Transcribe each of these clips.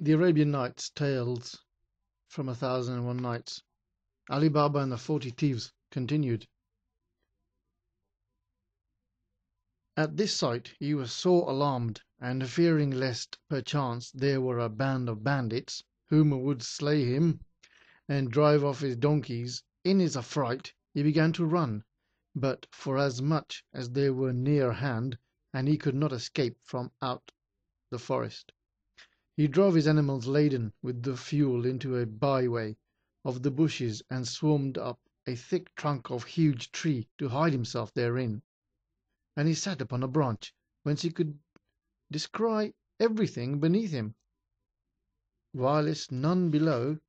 The Arabian Nights Tales from 1001 Nights. Ali Baba and the 40 Thieves continued. At this sight he was sore alarmed, and fearing lest perchance there were a band of bandits whom would slay him and drive off his donkeys, in his affright he began to run, but forasmuch as they were near hand, and he could not escape from out the forest, he drove his animals laden with the fuel into a byway of the bushes and swarmed up a thick trunk of huge tree to hide himself therein. And he sat upon a branch, whence he could descry everything beneath him, whilst none below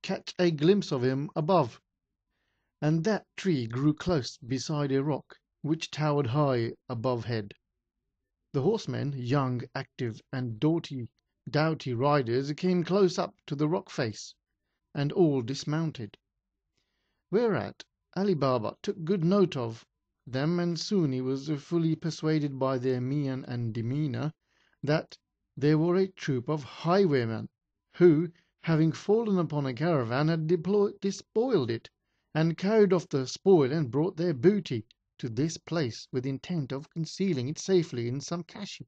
catch a glimpse of him above. And that tree grew close beside a rock, which towered high above head. The horsemen, young, active, and doughty riders, came close up to the rock face, and all dismounted. Whereat Ali Baba took good note of them, and soon he was fully persuaded by their mien and demeanour that they were a troop of highwaymen, who, having fallen upon a caravan, had despoiled it, and carried off the spoil and brought their booty to this place with intent of concealing it safely in some cache.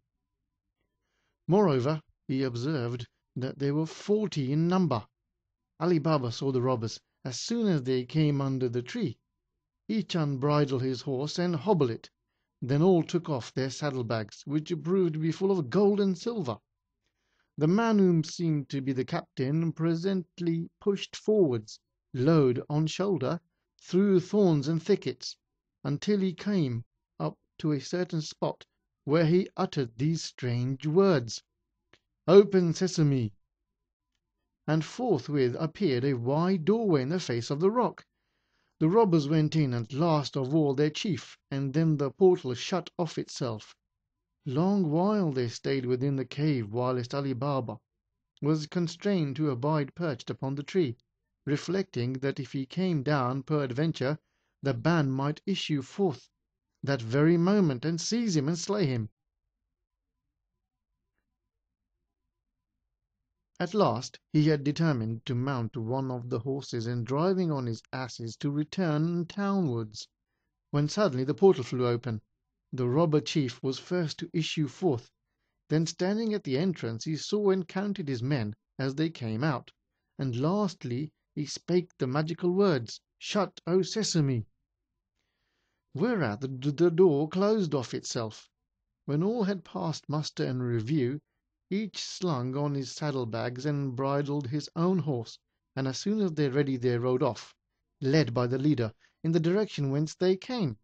Moreover, he observed that they were 40 in number. Ali Baba saw the robbers as soon as they came under the tree. Each unbridled his horse and hobbled it. Then all took off their saddlebags, which proved to be full of gold and silver. The man whom seemed to be the captain presently pushed forwards, load on shoulder, through thorns and thickets, until he came up to a certain spot, where he uttered these strange words, "Open, Sesame!" And forthwith appeared a wide doorway in the face of the rock. The robbers went in, and last of all their chief, and then the portal shut of itself. Long while they stayed within the cave, whilst Ali Baba was constrained to abide perched upon the tree, reflecting that if he came down peradventure the band might issue forth that very moment and seize him and slay him. At last he had determined to mount one of the horses and driving on his asses to return townwards, when suddenly the portal flew open. The robber chief was first to issue forth. Then standing at the entrance he saw and counted his men as they came out, and lastly he spake the magical words, "Shut, O Sesame!" Whereat the door closed of itself. When all had passed muster and review, each slung on his saddlebags and bridled his own horse, and as soon as they were ready they rode off, led by the leader, in the direction whence they came.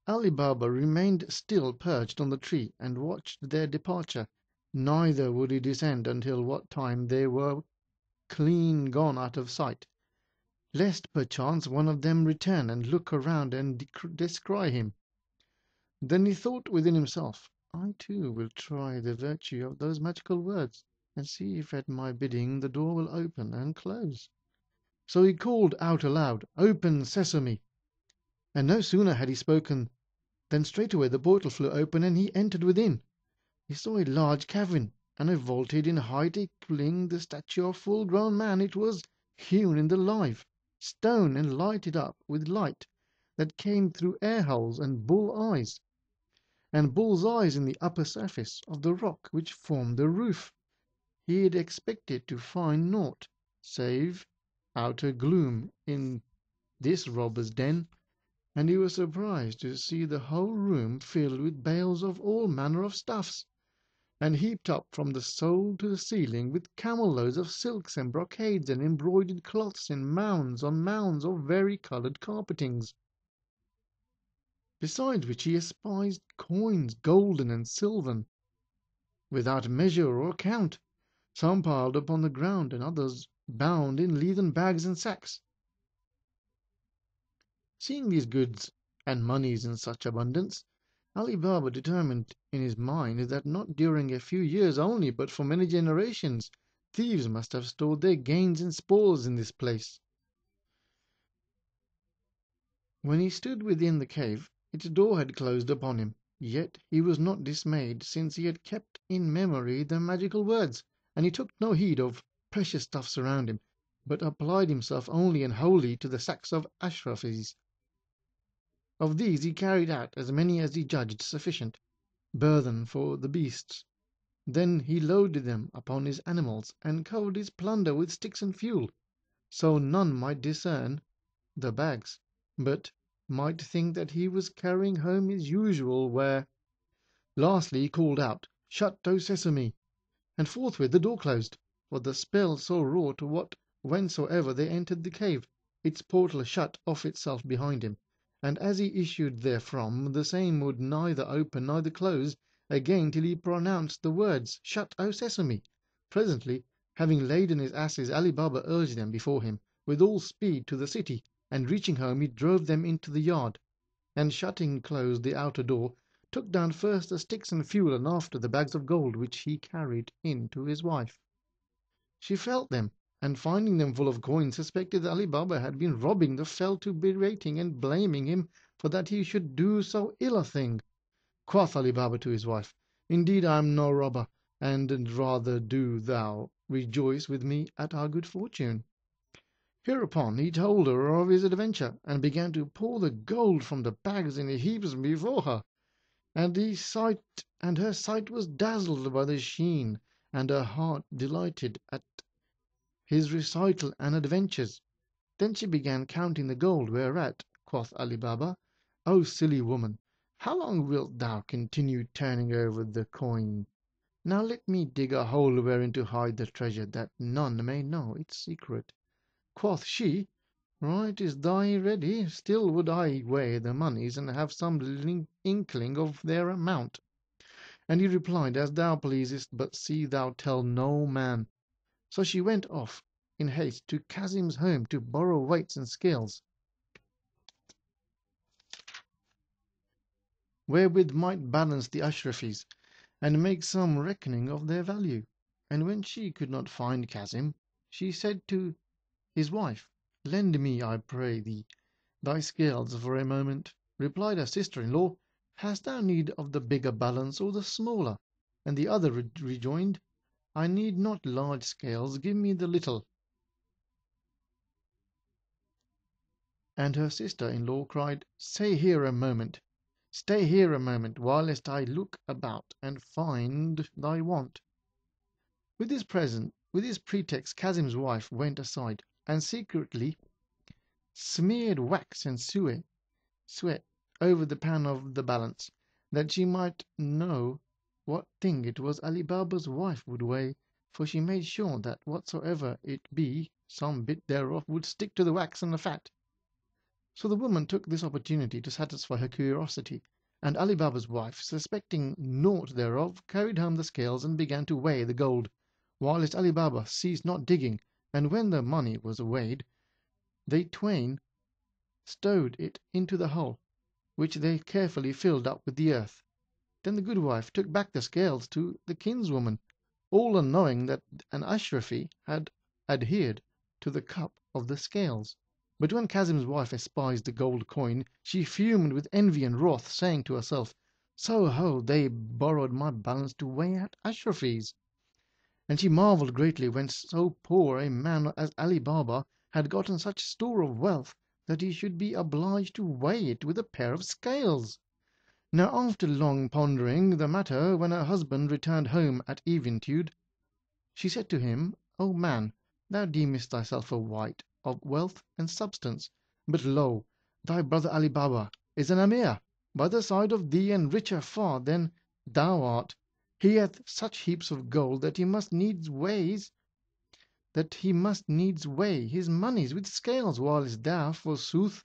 Ali Baba remained still perched on the tree and watched their departure, neither would he descend until what time they were clean gone out of sight, lest perchance one of them return and look around and descry him. Then he thought within himself, "I too will try the virtue of those magical words, and see if at my bidding the door will open and close." So he called out aloud, "Open, Sesame!" And no sooner had he spoken than straightway the portal flew open, and he entered within. He saw a large cavern, and a vaulted in height equalling the stature of a full-grown man. It was hewn in the live stone, and lighted up with light that came through air-holes and bull's eyes in the upper surface of the rock which formed the roof. He had expected to find naught save outer gloom in this robber's den, and he was surprised to see the whole room filled with bales of all manner of stuffs, and heaped up from the sole to the ceiling with camel-loads of silks and brocades and embroidered cloths in mounds on mounds of vari-coloured carpetings. Besides which he espied coins golden and silvern, without measure or count, some piled upon the ground, and others bound in leathern bags and sacks. Seeing these goods and monies in such abundance, Ali Baba determined in his mind that not during a few years only, but for many generations, thieves must have stored their gains and spoils in this place. When he stood within the cave, its door had closed upon him, Yet he was not dismayed, since he had kept in memory the magical words, and he took no heed of precious stuffs around him, but applied himself only and wholly to the sacks of ashrafis. Of these he carried out as many as he judged sufficient burthen for the beasts. Then he loaded them upon his animals, and covered his plunder with sticks and fuel, so none might discern the bags, but might think that he was carrying home his usual ware. Lastly he called out, "Shut, O Sesame!" and forthwith the door closed, for the spell so wrought what whensoever they entered the cave, its portal shut of itself behind him, and as he issued therefrom the same would neither open neither close again till he pronounced the words, "Shut, O Sesame!" Presently, having laden his asses, Ali Baba urged them before him with all speed to the city, and reaching home he drove them into the yard, and shutting close the outer door, took down first the sticks and fuel, and after the bags of gold which he carried in to his wife. She felt them, and finding them full of coins, suspected that Ali Baba had been robbing, the fell to berating and blaming him for that he should do so ill a thing. Quoth Ali Baba to his wife, "Indeed I am no robber, and rather do thou rejoice with me at our good fortune." Hereupon he told her of his adventure, and began to pour the gold from the bags in heaps before her, and her sight was dazzled by the sheen, and her heart delighted at his recital and adventures. Then she began counting the gold, whereat quoth Ali Baba, "O silly woman, how long wilt thou continue turning over the coin? Now let me dig a hole wherein to hide the treasure, that none may know its secret." Quoth she, "Right is thy ready, still would I weigh the monies, and have some inkling of their amount." And he replied, "As thou pleasest, but see thou tell no man." So she went off in haste to Kazim's home to borrow weights and scales, wherewith might balance the ashrafis, and make some reckoning of their value. And when she could not find Kazim, she said to his wife, "Lend me, I pray thee, thy scales for a moment." Replied her sister-in-law, "Hast thou need of the bigger balance or the smaller?" And the other rejoined, "I need not large scales, give me the little." And her sister-in-law cried, Stay here a moment, whilst I look about and find thy want." With this pretext Kazim's wife went aside, and secretly smeared wax and sweat over the pan of the balance, that she might know what thing it was Ali Baba's wife would weigh, for she made sure that whatsoever it be, some bit thereof would stick to the wax and the fat. So the woman took this opportunity to satisfy her curiosity, and Ali Baba's wife, suspecting naught thereof, carried home the scales and began to weigh the gold, whilst Ali Baba ceased not digging, and when the money was weighed, they twain stowed it into the hole, which they carefully filled up with the earth. Then the good wife took back the scales to the kinswoman, all unknowing that an Ashrafi had adhered to the cup of the scales. But when Kazim's wife espied the gold coin, she fumed with envy and wrath, saying to herself, "So ho, they borrowed my balance to weigh out Ashrafis." And she marvelled greatly whence so poor a man as Ali Baba had gotten such store of wealth that he should be obliged to weigh it with a pair of scales. Now after long pondering the matter, when her husband returned home at eventide, she said to him, "O man, thou deemest thyself a wight of wealth and substance, but lo, thy brother Ali Baba is an Amir by the side of thee, and richer far than thou art. He hath such heaps of gold that he must needs weigh his monies with scales, whilst thou, forsooth,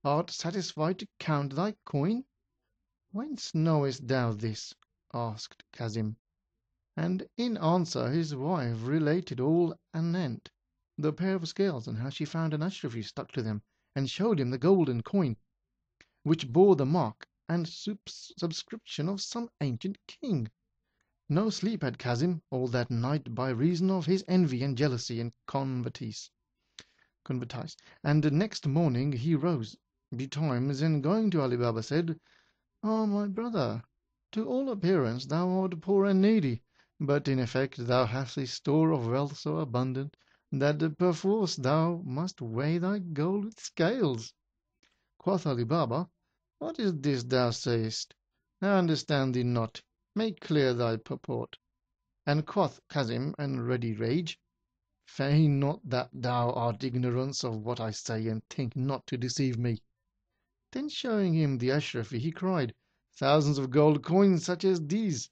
art satisfied to count thy coin." "Whence knowest thou this?" asked Kazim. And in answer his wife related all anent the pair of scales, and how she found an Ashrafi stuck to them, and showed him the golden coin, which bore the mark and subscription of some ancient king. No sleep had Kazim all that night by reason of his envy and jealousy and convoitise. And next morning he rose betimes, and going to Ali Baba said, "O my brother, To all appearance thou art poor and needy, but in effect thou hast a store of wealth so abundant that perforce thou must weigh thy gold with scales." Quoth Ali Baba, "What is this thou sayest? I understand thee not. Make clear thy purport." And quoth Kazim in ready rage, "Feign not that thou art ignorant of what I say, and think not to deceive me." Then showing him the Ashrafi, he cried, "Thousands of gold coins such as these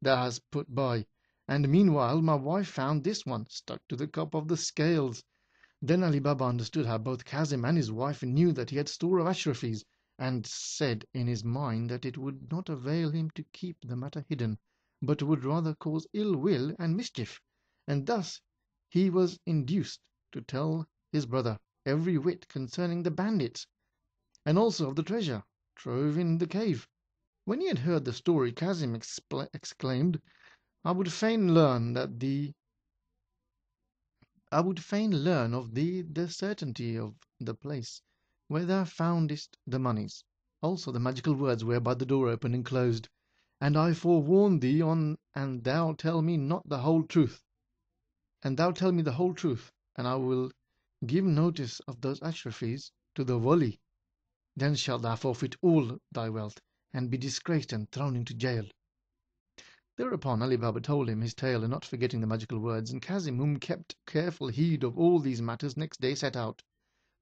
thou hast put by, and meanwhile my wife found this one stuck to the cup of the scales." Then Ali Baba understood how both Kazim and his wife knew that he had store of Ashrafis, and said in his mind that it would not avail him to keep the matter hidden, but would rather cause ill will and mischief, and thus he was induced to tell his brother every whit concerning the bandits, and also of the treasure trove in the cave. When he had heard the story, Kazim exclaimed, "I would fain learn of thee the certainty of the place where thou foundest the monies, also the magical words whereby the door opened and closed. And I forewarn thee and thou tell me the whole truth, and I will give notice of those Ashrafis to the Wali. Then shalt thou forfeit all thy wealth, and be disgraced and thrown into jail." Thereupon Ali Baba told him his tale, and not forgetting the magical words, and Kazim, whom kept careful heed of all these matters, next day set out,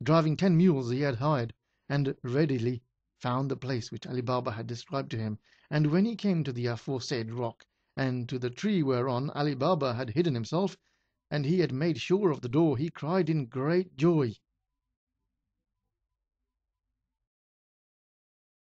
driving 10 mules he had hired, and readily found the place which Ali Baba had described to him. And when he came to the aforesaid rock, and to the tree whereon Ali Baba had hidden himself, and he had made sure of the door, he cried in great joy,